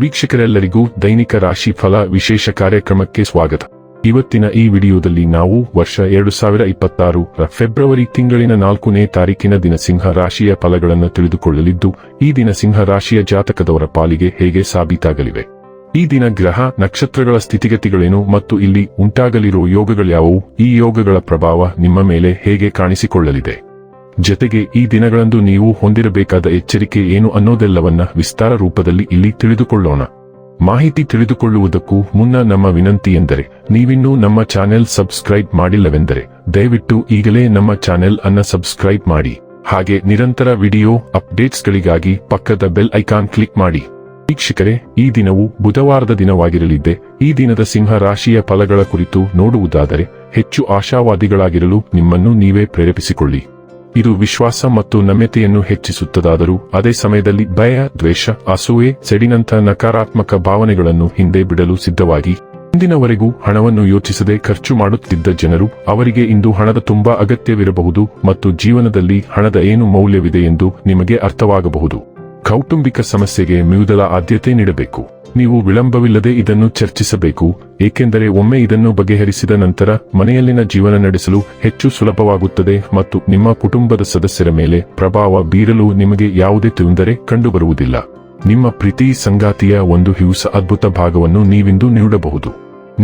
ವೀಕ್ಷಕರೆಲ್ಲರಿಗೂ ದೈನಿಕ ರಾಶಿ ಫಲ ವಿಶೇಷ ಕಾರ್ಯಕ್ರಮಕ್ಕೆ ಸ್ವಾಗತ. ಇವತ್ತಿನ ಈ ವಿಡಿಯೋದಲ್ಲಿ ನಾವು ವರ್ಷ 2026 ರ ಫೆಬ್ರವರಿ ತಿಂಗಳಿನ 4ನೇ ತಾರೀಕಿನ ದಿನ ಸಿಂಹ ರಾಶಿಯ ಫಲಗಳನ್ನು ತಿಳಿದುಕೊಳ್ಳಲಿದ್ದು, ಈ ದಿನ ಸಿಂಹ ರಾಶಿಯ ಜಾತಕದವರ ಪಾಲಿಗೆ ಹೇಗೆ ಸಾಬೀತಾಗಲಿವೆ, ಈ ದಿನ ಗ್ರಹ ನಕ್ಷತ್ರಗಳ ಸ್ಥಿತಿಗತಿಗಳೇನು ಮತ್ತು ಇಲ್ಲಿ ಉಂಟಾಗಲಿರುವ ಯೋಗಗಳ್ಯಾವುವು, ಈ ಯೋಗಗಳ ಪ್ರಭಾವ ನಿಮ್ಮ ಮೇಲೆ ಹೇಗೆ ಕಾಣಿಸಿಕೊಳ್ಳಲಿದೆ, ಜತೆಗೆ ಈ ದಿನಗಳಂದು ನೀವು ಹೊಂದಿರಬೇಕಾದ ಎಚ್ಚರಿಕೆ ಏನು ಅನ್ನೋದೆಲ್ಲವನ್ನ ವಿಸ್ತಾರ ರೂಪದಲ್ಲಿ ಇಲ್ಲಿ ತಿಳಿದುಕೊಳ್ಳೋಣ. ಮಾಹಿತಿ ತಿಳಿದುಕೊಳ್ಳುವುದಕ್ಕೂ ಮುನ್ನ ನಮ್ಮ ವಿನಂತಿ ಎಂದರೆ, ನೀವಿನ್ನೂ ನಮ್ಮ ಚಾನೆಲ್ ಸಬ್ಸ್ಕ್ರೈಬ್ ಮಾಡಿಲ್ಲವೆಂದರೆ ದಯವಿಟ್ಟು ಈಗಲೇ ನಮ್ಮ ಚಾನೆಲ್ ಅನ್ನ ಸಬ್ಸ್ಕ್ರೈಬ್ ಮಾಡಿ. ಹಾಗೆ ನಿರಂತರ ವಿಡಿಯೋ ಅಪ್ಡೇಟ್ಸ್ಗಳಿಗಾಗಿ ಪಕ್ಕದ ಬೆಲ್ ಐಕಾನ್ ಕ್ಲಿಕ್ ಮಾಡಿ. ವೀಕ್ಷಕರೇ, ಈ ದಿನವು ಬುಧವಾರದ ದಿನವಾಗಿರಲಿದ್ದೆ. ಈ ದಿನದ ಸಿಂಹ ರಾಶಿಯ ಫಲಗಳ ಕುರಿತು ನೋಡುವುದಾದರೆ, ಹೆಚ್ಚು ಆಶಾವಾದಿಗಳಾಗಿರಲು ನಿಮ್ಮನ್ನು ನೀವೇ ಪ್ರೇರೇಪಿಸಿಕೊಳ್ಳಿ. ಇದು ವಿಶ್ವಾಸ ಮತ್ತು ನಮ್ಯತೆಯನ್ನು ಹೆಚ್ಚಿಸುತ್ತದಾದರೂ ಅದೇ ಸಮಯದಲ್ಲಿ ಭಯ, ದ್ವೇಷ, ಅಸೂಯೆ, ಸಿಡಿನಂಥ ನಕಾರಾತ್ಮಕ ಭಾವನೆಗಳನ್ನು ಹಿಂದೆ ಬಿಡಲು ಸಿದ್ಧವಾಗಿ. ಇಂದಿನವರೆಗೂ ಹಣವನ್ನು ಯೋಚಿಸದೆ ಖರ್ಚು ಮಾಡುತ್ತಿದ್ದ ಜನರು, ಅವರಿಗೆ ಇಂದು ಹಣದ ತುಂಬಾ ಅಗತ್ಯವಿರಬಹುದು ಮತ್ತು ಜೀವನದಲ್ಲಿ ಹಣದ ಏನು ಮೌಲ್ಯವಿದೆ ಎಂದು ನಿಮಗೆ ಅರ್ಥವಾಗಬಹುದು. ಕೌಟುಂಬಿಕ ಸಮಸ್ಯೆಗೆ ಮೊದಲ ಆದ್ಯತೆ ನೀಡಬೇಕು. ನೀವು ವಿಳಂಬವಿಲ್ಲದೆ ಇದನ್ನು ಚರ್ಚಿಸಬೇಕು, ಏಕೆಂದರೆ ಒಮ್ಮೆ ಇದನ್ನು ಬಗೆಹರಿಸಿದ ನಂತರ ಮನೆಯಲ್ಲಿನ ಜೀವನ ನಡೆಸಲು ಹೆಚ್ಚು ಸುಲಭವಾಗುತ್ತದೆ ಮತ್ತು ನಿಮ್ಮ ಕುಟುಂಬದ ಸದಸ್ಯರ ಮೇಲೆ ಪ್ರಭಾವ ಬೀರಲು ನಿಮಗೆ ಯಾವುದೇ ತೊಂದರೆ ಕಂಡುಬರುವುದಿಲ್ಲ. ನಿಮ್ಮ ಪ್ರೀತಿ ಸಂಗಾತಿಯ ಒಂದು ಹಿউಸ ಅದ್ಭುತ ಭಾಗವನ್ನು ನೀವಿಂದು ನೀಡಬಹುದು.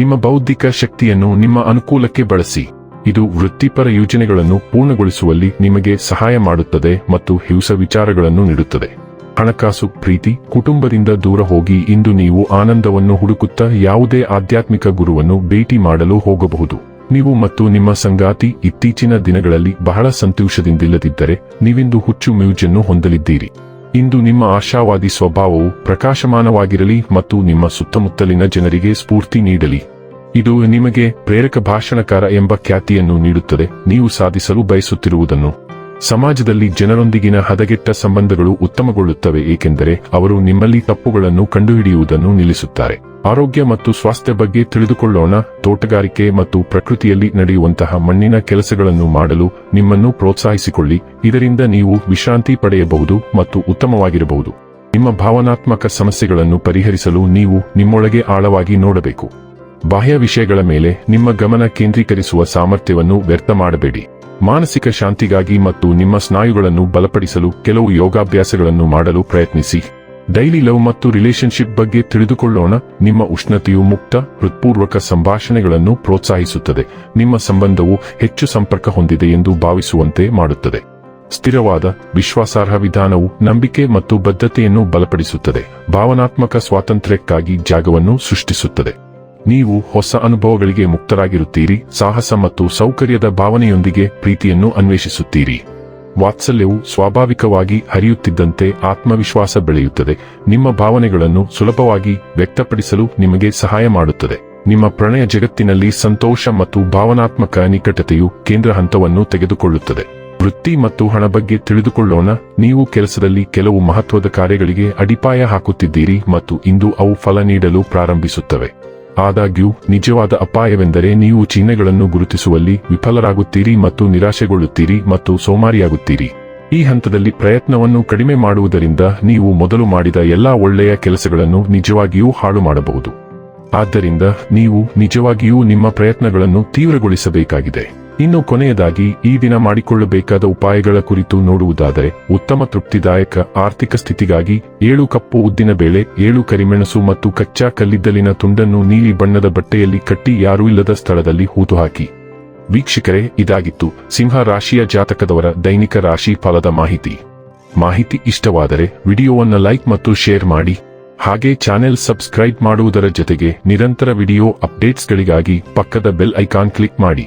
ನಿಮ್ಮ ಬೌದ್ಧಿಕ ಶಕ್ತಿಯನ್ನು ನಿಮ್ಮ ಅನುಕೂಲಕ್ಕೆ ಬಳಸಿ. ಇದು ವೃತ್ತಿಪರ ಯೋಜನೆಗಳನ್ನು ಪೂರ್ಣಗೊಳಿಸುವಲ್ಲಿ ನಿಮಗೆ ಸಹಾಯ ಮಾಡುತ್ತದೆ ಮತ್ತು ಹಿউಸ ವಿಚಾರಗಳನ್ನು ನೀಡುತ್ತದೆ. ಹಣಕಾಸು, ಪ್ರೀತಿ, ಕುಟುಂಬದಿಂದ ದೂರ ಹೋಗಿ ಇಂದು ನೀವು ಆನಂದವನ್ನು ಹುಡುಕುತ್ತಾ ಯಾವುದೇ ಆಧ್ಯಾತ್ಮಿಕ ಗುರುವನ್ನು ಭೇಟಿ ಮಾಡಲು ಹೋಗಬಹುದು. ನೀವು ಮತ್ತು ನಿಮ್ಮ ಸಂಗಾತಿ ಇತ್ತೀಚಿನ ದಿನಗಳಲ್ಲಿ ಬಹಳ ಸಂತೋಷದಿಂದಿಲ್ಲದಿದ್ದರೆ ನೀವಿಂದು ಹುಚ್ಚು ಮ್ಯೂಜನ್ನು ಹೊಂದಲಿದ್ದೀರಿ. ಇಂದು ನಿಮ್ಮ ಆಶಾವಾದಿ ಸ್ವಭಾವವು ಪ್ರಕಾಶಮಾನವಾಗಿರಲಿ ಮತ್ತು ನಿಮ್ಮ ಸುತ್ತಮುತ್ತಲಿನ ಜನರಿಗೆ ಸ್ಫೂರ್ತಿ ನೀಡಲಿ. ಇದು ನಿಮಗೆ ಪ್ರೇರಕ ಭಾಷಣಕಾರ ಎಂಬ ಖ್ಯಾತಿಯನ್ನು ನೀಡುತ್ತದೆ. ನೀವು ಸಾಧಿಸಲು ಬಯಸುತ್ತಿರುವುದನ್ನು ಸಮಾಜದಲ್ಲಿ ಜನರೊಂದಿಗಿನ ಹದಗೆಟ್ಟ ಸಂಬಂಧಗಳು ಉತ್ತಮಗೊಳ್ಳುತ್ತವೆ, ಏಕೆಂದರೆ ಅವರು ನಿಮ್ಮಲ್ಲಿ ತಪ್ಪುಗಳನ್ನು ಕಂಡುಹಿಡಿಯುವುದನ್ನು ನಿಲ್ಲಿಸುತ್ತಾರೆ. ಆರೋಗ್ಯ ಮತ್ತು ಸ್ವಾಸ್ಥ್ಯ ಬಗ್ಗೆ ತಿಳಿದುಕೊಳ್ಳೋಣ. ತೋಟಗಾರಿಕೆ ಮತ್ತು ಪ್ರಕೃತಿಯಲ್ಲಿ ನಡೆಯುವಂತಹ ಮಣ್ಣಿನ ಕೆಲಸಗಳನ್ನು ಮಾಡಲು ನಿಮ್ಮನ್ನು ಪ್ರೋತ್ಸಾಹಿಸಿಕೊಳ್ಳಿ. ಇದರಿಂದ ನೀವು ವಿಶ್ರಾಂತಿ ಪಡೆಯಬಹುದು ಮತ್ತು ಉತ್ತಮವಾಗಿರಬಹುದು. ನಿಮ್ಮ ಭಾವನಾತ್ಮಕ ಸಮಸ್ಯೆಗಳನ್ನು ಪರಿಹರಿಸಲು ನೀವು ನಿಮ್ಮೊಳಗೆ ಆಳವಾಗಿ ನೋಡಬೇಕು. ಬಾಹ್ಯ ವಿಷಯಗಳ ಮೇಲೆ ನಿಮ್ಮ ಗಮನ ಕೇಂದ್ರೀಕರಿಸುವ ಸಾಮರ್ಥ್ಯವನ್ನು ವ್ಯರ್ಥ ಮಾಡಬೇಡಿ. ಮಾನಸಿಕ ಶಾಂತಿಗಾಗಿ ಮತ್ತು ನಿಮ್ಮ ಸ್ನಾಯುಗಳನ್ನು ಬಲಪಡಿಸಲು ಕೆಲವು ಯೋಗಾಭ್ಯಾಸಗಳನ್ನು ಮಾಡಲು ಪ್ರಯತ್ನಿಸಿ. ಡೈಲಿ ಲವ್ ಮತ್ತು ರಿಲೇಶನ್ಶಿಪ್ ಬಗ್ಗೆ ತಿಳಿದುಕೊಳ್ಳೋಣ. ನಿಮ್ಮ ಉಷ್ಣತೆಯು ಮುಕ್ತ, ಹೃತ್ಪೂರ್ವಕ ಸಂಭಾಷಣೆಗಳನ್ನು ಪ್ರೋತ್ಸಾಹಿಸುತ್ತದೆ. ನಿಮ್ಮ ಸಂಬಂಧವು ಹೆಚ್ಚು ಸಂಪರ್ಕ ಹೊಂದಿದೆ ಎಂದು ಭಾವಿಸುವಂತೆ ಮಾಡುತ್ತದೆ. ಸ್ಥಿರವಾದ, ವಿಶ್ವಾಸಾರ್ಹ ವಿಧಾನವು ನಂಬಿಕೆ ಮತ್ತು ಬದ್ಧತೆಯನ್ನು ಬಲಪಡಿಸುತ್ತದೆ. ಭಾವನಾತ್ಮಕ ಸ್ವಾತಂತ್ರ್ಯಕ್ಕಾಗಿ ಜಾಗವನ್ನು ಸೃಷ್ಟಿಸುತ್ತದೆ. ನೀವು ಹೊಸ ಅನುಭವಗಳಿಗೆ ಮುಕ್ತರಾಗಿರುತ್ತೀರಿ. ಸಾಹಸ ಮತ್ತು ಸೌಕರ್ಯದ ಭಾವನೆಯೊಂದಿಗೆ ಪ್ರೀತಿಯನ್ನು ಅನ್ವೇಷಿಸುತ್ತೀರಿ. ವಾತ್ಸಲ್ಯವು ಸ್ವಾಭಾವಿಕವಾಗಿ ಹರಿಯುತ್ತಿದ್ದಂತೆ ಆತ್ಮವಿಶ್ವಾಸ ಬೆಳೆಯುತ್ತದೆ. ನಿಮ್ಮ ಭಾವನೆಗಳನ್ನು ಸುಲಭವಾಗಿ ವ್ಯಕ್ತಪಡಿಸಲು ನಿಮಗೆ ಸಹಾಯ ಮಾಡುತ್ತದೆ. ನಿಮ್ಮ ಪ್ರಣಯ ಜಗತ್ತಿನಲ್ಲಿ ಸಂತೋಷ ಮತ್ತು ಭಾವನಾತ್ಮಕ ನಿಕಟತೆಯು ಕೇಂದ್ರ ಹಂತವನ್ನು ತೆಗೆದುಕೊಳ್ಳುತ್ತದೆ. ವೃತ್ತಿ ಮತ್ತು ಹಣ ಬಗ್ಗೆ ತಿಳಿದುಕೊಳ್ಳೋಣ. ನೀವು ಕೆಲಸದಲ್ಲಿ ಕೆಲವು ಮಹತ್ವದ ಕಾರ್ಯಗಳಿಗೆ ಅಡಿಪಾಯ ಹಾಕುತ್ತಿದ್ದೀರಿ ಮತ್ತು ಇಂದು ಅವು ಫಲ ನೀಡಲು ಪ್ರಾರಂಭಿಸುತ್ತವೆ. ಆದಾಗ್ಯೂ ನಿಜವಾದ ಅಪಾಯವೆಂದರೆ ನೀವು ಚಿಹ್ನೆಗಳನ್ನು ಗುರುತಿಸುವಲ್ಲಿ ವಿಫಲರಾಗುತ್ತೀರಿ ಮತ್ತು ನಿರಾಶೆಗೊಳ್ಳುತ್ತೀರಿ ಮತ್ತು ಸೋಮಾರಿಯಾಗುತ್ತೀರಿ. ಈ ಹಂತದಲ್ಲಿ ಪ್ರಯತ್ನವನ್ನು ಕಡಿಮೆ ಮಾಡುವುದರಿಂದ ನೀವು ಮೊದಲು ಮಾಡಿದ ಎಲ್ಲಾ ಒಳ್ಳೆಯ ಕೆಲಸಗಳನ್ನು ನಿಜವಾಗಿಯೂ ಹಾಳು ಮಾಡಬಹುದು. ಆದ್ದರಿಂದ ನೀವು ನಿಜವಾಗಿಯೂ ನಿಮ್ಮ ಪ್ರಯತ್ನಗಳನ್ನು ತೀವ್ರಗೊಳಿಸಬೇಕಾಗಿದೆ. ಇನ್ನು ಕೊನೆಯದಾಗಿ ಈ ದಿನ ಮಾಡಿಕೊಳ್ಳಬೇಕಾದ ಉಪಾಯಗಳ ಕುರಿತು ನೋಡುವುದಾದರೆ, ಉತ್ತಮ ತೃಪ್ತಿದಾಯಕ ಆರ್ಥಿಕ ಸ್ಥಿತಿಗಾಗಿ 7 ಕಪ್ಪು ಉದ್ದಿನ ಬೇಳೆ, 7 ಕರಿಮೆಣಸು ಮತ್ತು ಕಚ್ಚಾ ಕಲ್ಲಿದ್ದಲಿನ ತುಂಡನ್ನು ನೀಲಿ ಬಣ್ಣದ ಬಟ್ಟೆಯಲ್ಲಿ ಕಟ್ಟಿ ಯಾರೂ ಇಲ್ಲದ ಸ್ಥಳದಲ್ಲಿ ಹೂತುಹಾಕಿ. ವೀಕ್ಷಕರೇ, ಇದಾಗಿತ್ತು ಸಿಂಹ ರಾಶಿಯ ಜಾತಕದವರ ದೈನಿಕ ರಾಶಿ ಫಲದ ಮಾಹಿತಿ ಇಷ್ಟವಾದರೆ ವಿಡಿಯೋವನ್ನು ಲೈಕ್ ಮತ್ತು ಶೇರ್ ಮಾಡಿ. ಹಾಗೆ ಚಾನೆಲ್ ಸಬ್ಸ್ಕ್ರೈಬ್ ಮಾಡುವುದರ ಜೊತೆಗೆ ನಿರಂತರ ವಿಡಿಯೋ ಅಪ್ಡೇಟ್ಸ್ಗಳಿಗಾಗಿ ಪಕ್ಕದ ಬೆಲ್ ಐಕಾನ್ ಕ್ಲಿಕ್ ಮಾಡಿ.